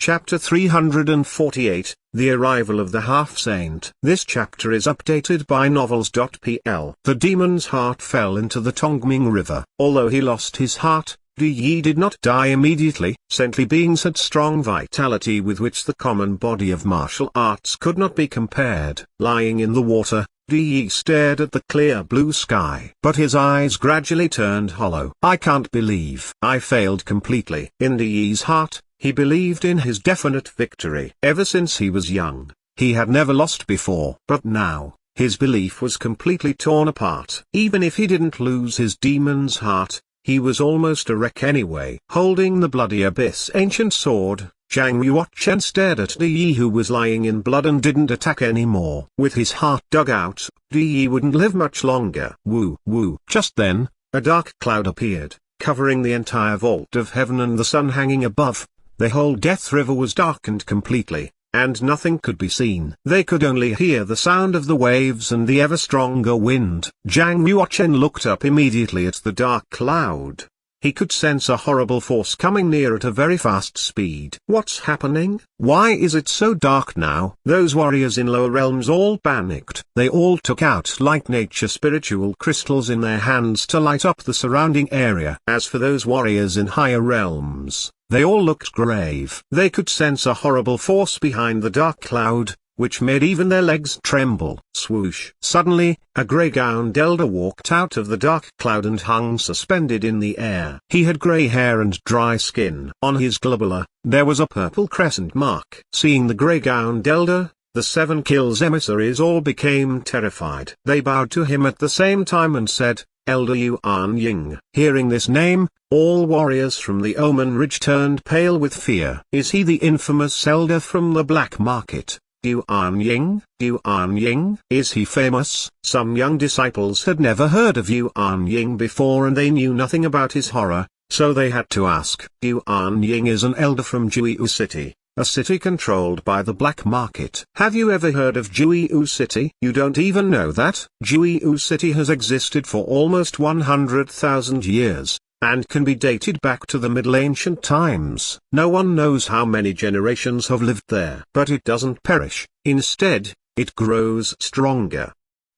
Chapter 348, The Arrival of the Half-Saint. This chapter is updated by Novels.pl. The demon's heart fell into the Tongming River. Although he lost his heart, Di Yi did not die immediately. Saintly beings had strong vitality with which the common body of martial arts could not be compared. Lying in the water, Di Yi stared at the clear blue sky. But his eyes gradually turned hollow. I can't believe I failed completely. In Di Yi's heart, he believed in his definite victory. Ever since he was young, he had never lost before. But now, his belief was completely torn apart. Even if he didn't lose his demon's heart, he was almost a wreck anyway. Holding the bloody abyss ancient sword, Zhang Yuochen stared at Di Yi, who was lying in blood and didn't attack anymore. With his heart dug out, Di Yi wouldn't live much longer. Woo woo. Just then, a dark cloud appeared, covering the entire vault of heaven and the sun hanging above. The whole Death River was darkened completely, and nothing could be seen. They could only hear the sound of the waves and the ever stronger wind. Zhang Yuochen looked up immediately at the dark cloud. He could sense a horrible force coming near at a very fast speed. What's happening? Why is it so dark now? Those warriors in lower realms all panicked. They all took out light nature spiritual crystals in their hands to light up the surrounding area. As for those warriors in higher realms, they all looked grave. They could sense a horrible force behind the dark cloud, which made even their legs tremble. Swoosh! Suddenly, a grey-gowned elder walked out of the dark cloud and hung suspended in the air. He had grey hair and dry skin. On his glabella, there was a purple crescent mark. Seeing the grey-gowned elder, the 7 Kills emissaries all became terrified. They bowed to him at the same time and said, "Elder Yuan Ying." Hearing this name, all warriors from the Omen Ridge turned pale with fear. Is he the infamous elder from the black market? Yuan Ying? Yuan Ying? Is he famous? Some young disciples had never heard of Yuan Ying before and they knew nothing about his horror, so they had to ask. Yuan Ying is an elder from Juiyu City, a city controlled by the black market. Have you ever heard of Juiyu City? You don't even know that? Juiyu City has existed for almost 100,000 years, and can be dated back to the Middle Ancient times. No one knows how many generations have lived there. But it doesn't perish, instead, it grows stronger,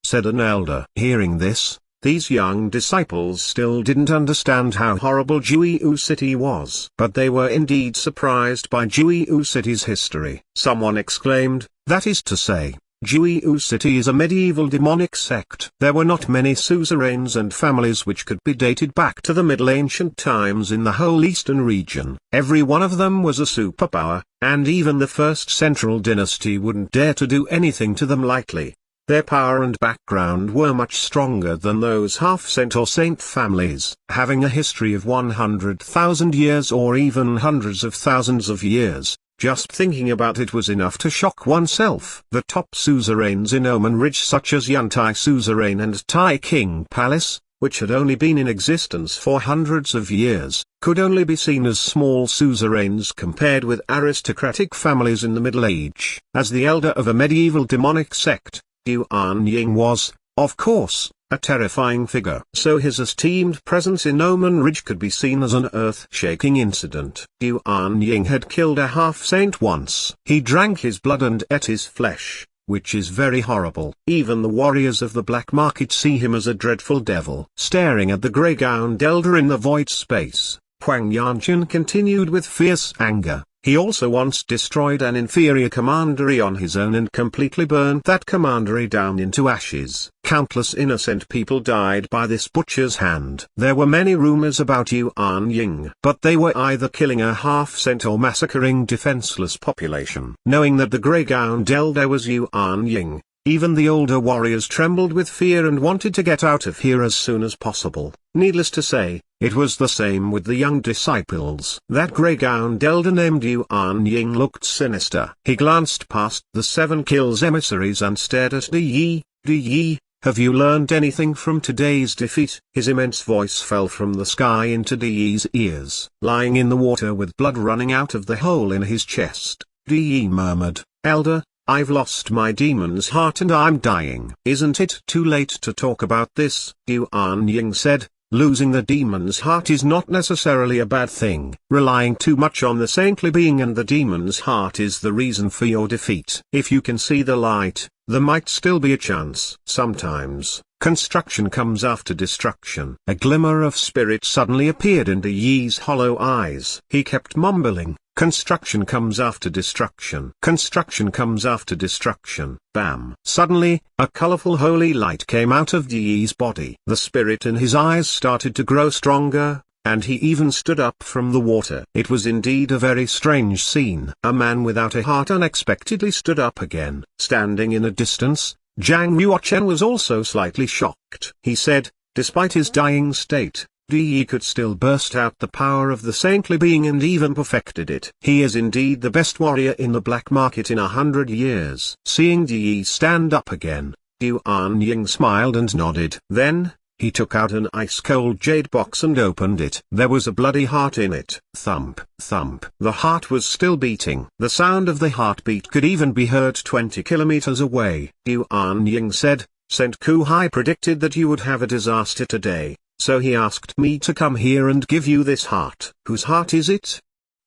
said an elder. Hearing this, these young disciples still didn't understand how horrible Juiyu City was. But they were indeed surprised by Juiyu City's history. Someone exclaimed, "That is to say, Juiyu City is a medieval demonic sect." There were not many suzerains and families which could be dated back to the Middle Ancient times in the whole eastern region. Every one of them was a superpower, and even the first central dynasty wouldn't dare to do anything to them lightly. Their power and background were much stronger than those half-saint or saint families. Having a history of 100,000 years or even hundreds of thousands of years, just thinking about it was enough to shock oneself. The top suzerains in Omen Ridge, such as Yantai Suzerain and Tai King Palace, which had only been in existence for hundreds of years, could only be seen as small suzerains compared with aristocratic families in the Middle Age. As the elder of a medieval demonic sect, Yuan Ying was, of course, a terrifying figure. So his esteemed presence in Omen Ridge could be seen as an earth-shaking incident. Yuan Ying had killed a half-saint once. He drank his blood and ate his flesh, which is very horrible. Even the warriors of the black market see him as a dreadful devil. Staring at the grey-gowned elder in the void space, Huang Yanjun continued with fierce anger. He also once destroyed an inferior commandery on his own and completely burned that commandery down into ashes. Countless innocent people died by this butcher's hand. There were many rumors about Yuan Ying, but they were either killing a half-saint or massacring defenseless population. Knowing that the grey-gowned elder was Yuan Ying, even the older warriors trembled with fear and wanted to get out of here as soon as possible. Needless to say, it was the same with the young disciples. That grey-gowned elder named Yuan Ying looked sinister. He glanced past the 7 Kills emissaries and stared at Di Yi. "Di Yi, have you learned anything from today's defeat?" His immense voice fell from the sky into Di Yi's ears. Lying in the water with blood running out of the hole in his chest, Di Yi murmured, "Elder, I've lost my demon's heart and I'm dying." "Isn't it too late to talk about this?" Yuan Ying said. Losing the demon's heart is not necessarily a bad thing. Relying too much on the saintly being and the demon's heart is the reason for your defeat. If you can see the light, there might still be a chance. Sometimes, construction comes after destruction. A glimmer of spirit suddenly appeared into Yi's hollow eyes. He kept mumbling, construction comes after destruction. Construction comes after destruction. Bam! Suddenly, a colorful holy light came out of Yi's body. The spirit in his eyes started to grow stronger, and he even stood up from the water. It was indeed a very strange scene. A man without a heart unexpectedly stood up again. Standing in a distance, Zhang Yuochen was also slightly shocked. He said, despite his dying state, Yi could still burst out the power of the saintly being and even perfected it. He is indeed the best warrior in the black market in 100 years. Seeing Yi stand up again, Yuan Ying smiled and nodded. Then, he took out an ice-cold jade box and opened it. There was a bloody heart in it. Thump, thump. The heart was still beating. The sound of the heartbeat could even be heard 20 kilometers away. Yuan Ying said, Saint Kuhai predicted that you would have a disaster today, so he asked me to come here and give you this heart. Whose heart is it?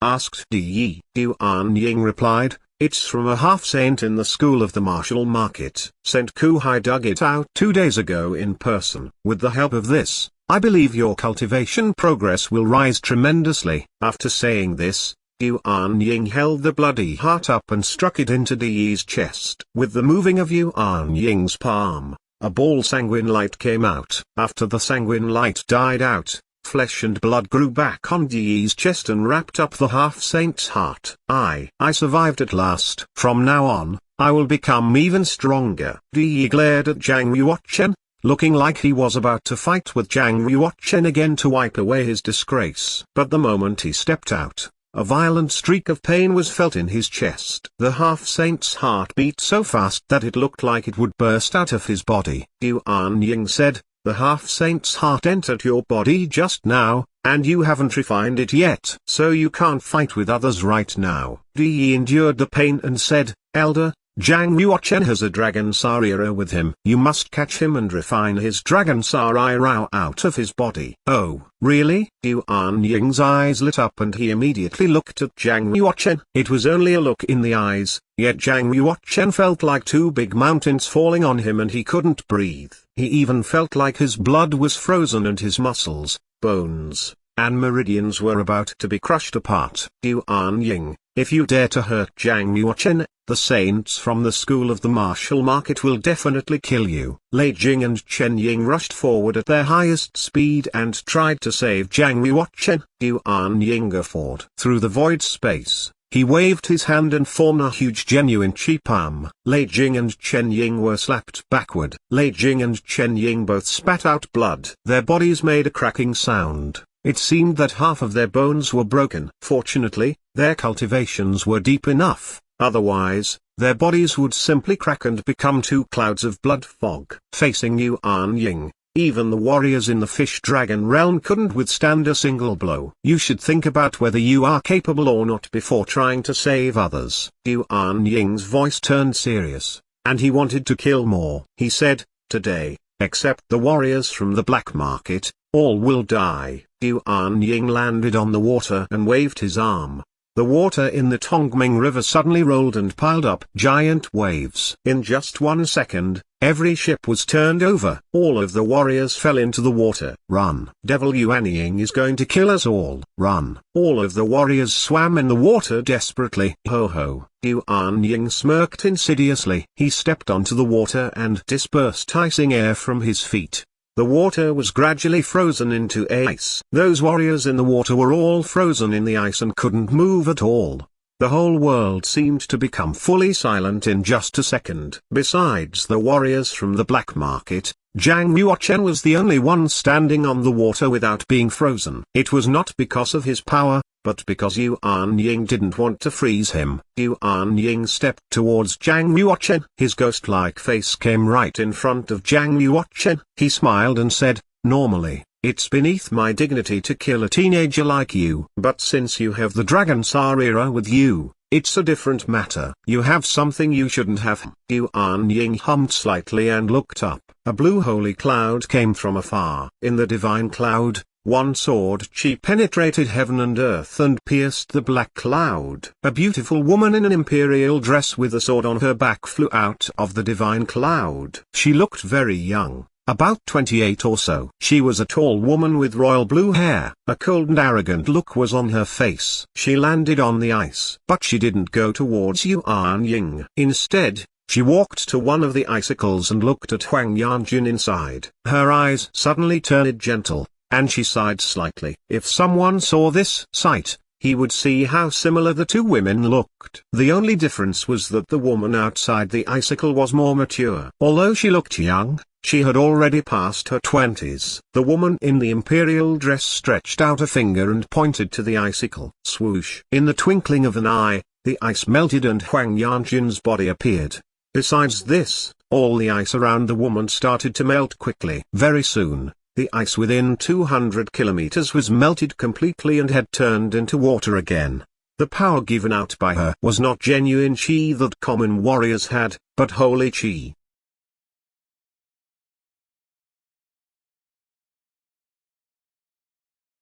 Asked Yi. Yuan Ying replied, it's from a half-saint in the school of the martial market. Saint Kuhai dug it out 2 days ago in person. With the help of this, I believe your cultivation progress will rise tremendously. After saying this, Yuan Ying held the bloody heart up and struck it into Yi's chest. With the moving of Yuan Ying's palm, a ball sanguine light came out. After the sanguine light died out, flesh and blood grew back on Yi's chest and wrapped up the half-saint's heart. I survived at last. From now on, I will become even stronger. Yi glared at Zhang Yuochen, looking like he was about to fight with Zhang Yuochen again to wipe away his disgrace. But the moment he stepped out, a violent streak of pain was felt in his chest. The half-saint's heart beat so fast that it looked like it would burst out of his body. Yuan Ying said, the half-saint's heart entered your body just now, and you haven't refined it yet. So you can't fight with others right now. Yi endured the pain and said, Elder, Zhang Yuochen has a Dragon Sarira with him. You must catch him and refine his Dragon Sarira out of his body. Oh, really? Yuan Ying's eyes lit up and he immediately looked at Zhang Yuochen. It was only a look in the eyes, yet Zhang Yuochen felt like 2 big mountains falling on him and he couldn't breathe. He even felt like his blood was frozen and his muscles, bones, and meridians were about to be crushed apart. Yuan Ying, if you dare to hurt Zhang Yuochen, the saints from the school of the martial market will definitely kill you. Lei Jing and Chen Ying rushed forward at their highest speed and tried to save Zhang Yuochen. Yuan Ying guffawed. Through the void space, he waved his hand and formed a huge genuine chi palm. Lei Jing and Chen Ying were slapped backward. Lei Jing and Chen Ying both spat out blood. Their bodies made a cracking sound. It seemed that half of their bones were broken. Fortunately, their cultivations were deep enough, otherwise, their bodies would simply crack and become 2 clouds of blood fog. Facing Yuan Ying, even the warriors in the fish dragon realm couldn't withstand a single blow. You should think about whether you are capable or not before trying to save others. Yuan Ying's voice turned serious, and he wanted to kill more. He said, today, except the warriors from the black market, all will die. Yuan Ying landed on the water and waved his arm. The water in the Tongming River suddenly rolled and piled up giant waves. In just 1 second, every ship was turned over. All of the warriors fell into the water. Run. Devil Yuan Ying is going to kill us all. Run. All of the warriors swam in the water desperately. Ho ho. Yuan Ying smirked insidiously. He stepped onto the water and dispersed icing air from his feet. The water was gradually frozen into ice. Those warriors in the water were all frozen in the ice and couldn't move at all. The whole world seemed to become fully silent in just a second. Besides the warriors from the black market, Zhang Yuochen was the only one standing on the water without being frozen. It was not because of his power, but because Yuan Ying didn't want to freeze him. Yuan Ying stepped towards Zhang Yuochen. His ghost-like face came right in front of Zhang Yuochen. He smiled and said, normally, it's beneath my dignity to kill a teenager like you. But since you have the Dragon Sarira with you, it's a different matter. You have something you shouldn't have. Yuan Ying hummed slightly and looked up. A blue holy cloud came from afar. In the divine cloud, one sword chi penetrated heaven and earth and pierced the black cloud. A beautiful woman in an imperial dress with a sword on her back flew out of the divine cloud. She looked very young, about 28 or so. She was a tall woman with royal blue hair. A cold and arrogant look was on her face. She landed on the ice. But she didn't go towards Yuan Ying. Instead, she walked to one of the icicles and looked at Huang Yanjun inside. Her eyes suddenly turned gentle, and she sighed slightly. If someone saw this sight, he would see how similar the two women looked. The only difference was that the woman outside the icicle was more mature. Although she looked young, she had already passed her 20s. The woman in the imperial dress stretched out a finger and pointed to the icicle. Swoosh! In the twinkling of an eye, the ice melted and Huang Yanjun's body appeared. Besides this, all the ice around the woman started to melt quickly. Very soon, the ice within 200 kilometers was melted completely and had turned into water again. The power given out by her was not genuine chi that common warriors had, but holy chi.